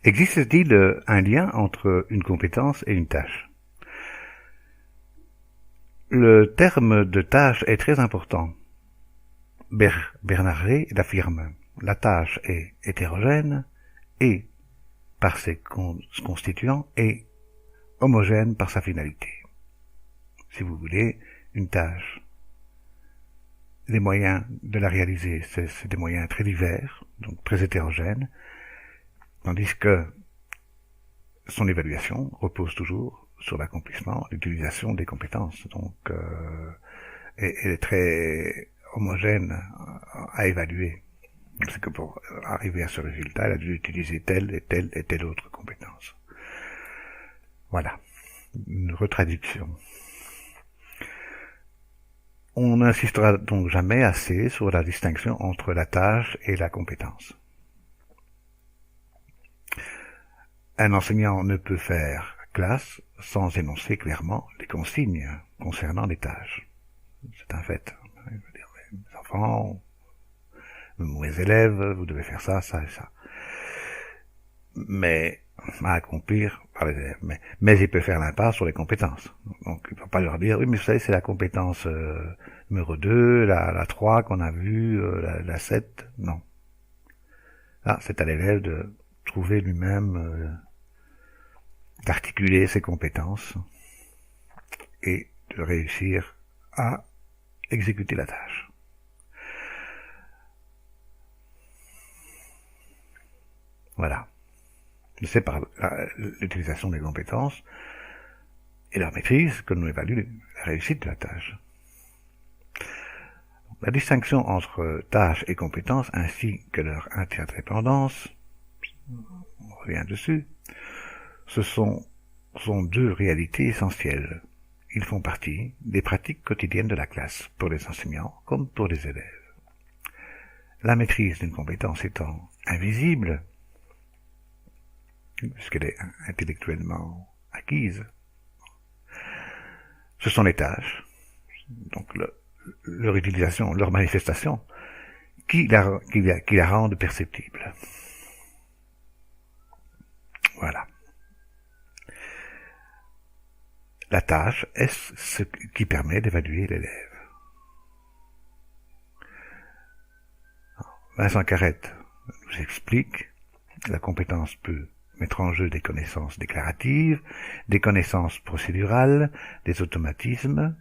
Existe-t-il un lien entre une compétence et une tâche? Le terme de tâche est très important. Bernard Rey l'affirme. La tâche est hétérogène et, par ses constituants, et homogène par sa finalité. Si vous voulez, une tâche, les moyens de la réaliser, c'est des moyens très divers, donc très hétérogènes, tandis que son évaluation repose toujours sur l'accomplissement, l'utilisation des compétences. Donc, elle est très homogène à évaluer. C'est que pour arriver à ce résultat, elle a dû utiliser telle et telle et telle autre compétence. Voilà, une retraduction. On n'insistera donc jamais assez sur la distinction entre la tâche et la compétence. Un enseignant ne peut faire classe sans énoncer clairement les consignes concernant les tâches. C'est un fait. Je veux dire, mes enfants, mes élèves, vous devez faire ça, ça et ça. Mais à accomplir par les élèves. Mais il peut faire l'impasse sur les compétences. Donc il ne peut pas leur dire, oui, mais vous savez, c'est la compétence numéro 2, la 3 qu'on a vue, la 7. Non. Là, c'est à l'élève de trouver lui-même, d'articuler ses compétences et de réussir à exécuter la tâche. Voilà. C'est par l'utilisation des compétences et leur maîtrise que nous évaluons la réussite de la tâche. La distinction entre tâche et compétence ainsi que leur interdépendance, on revient dessus, ce sont deux réalités essentielles. Ils font partie des pratiques quotidiennes de la classe, pour les enseignants comme pour les élèves. La maîtrise d'une compétence étant invisible, puisqu'elle est intellectuellement acquise, ce sont les tâches, donc leur utilisation, leur manifestation, qui la rendent perceptible. Voilà. La tâche est ce qui permet d'évaluer l'élève. Vincent Carrette nous explique que la compétence peut mettre en jeu des connaissances déclaratives, des connaissances procédurales, des automatismes,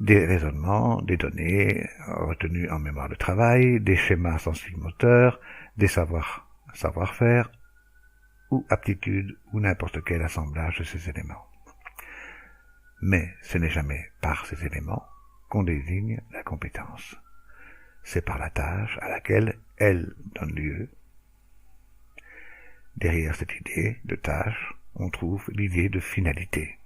des raisonnements, des données retenues en mémoire de travail, des schémas sensibles-moteurs, des savoir-faire ou aptitudes ou n'importe quel assemblage de ces éléments. Mais ce n'est jamais par ces éléments qu'on désigne la compétence. C'est par la tâche à laquelle elle donne lieu. Derrière cette idée de tâche, on trouve l'idée de finalité.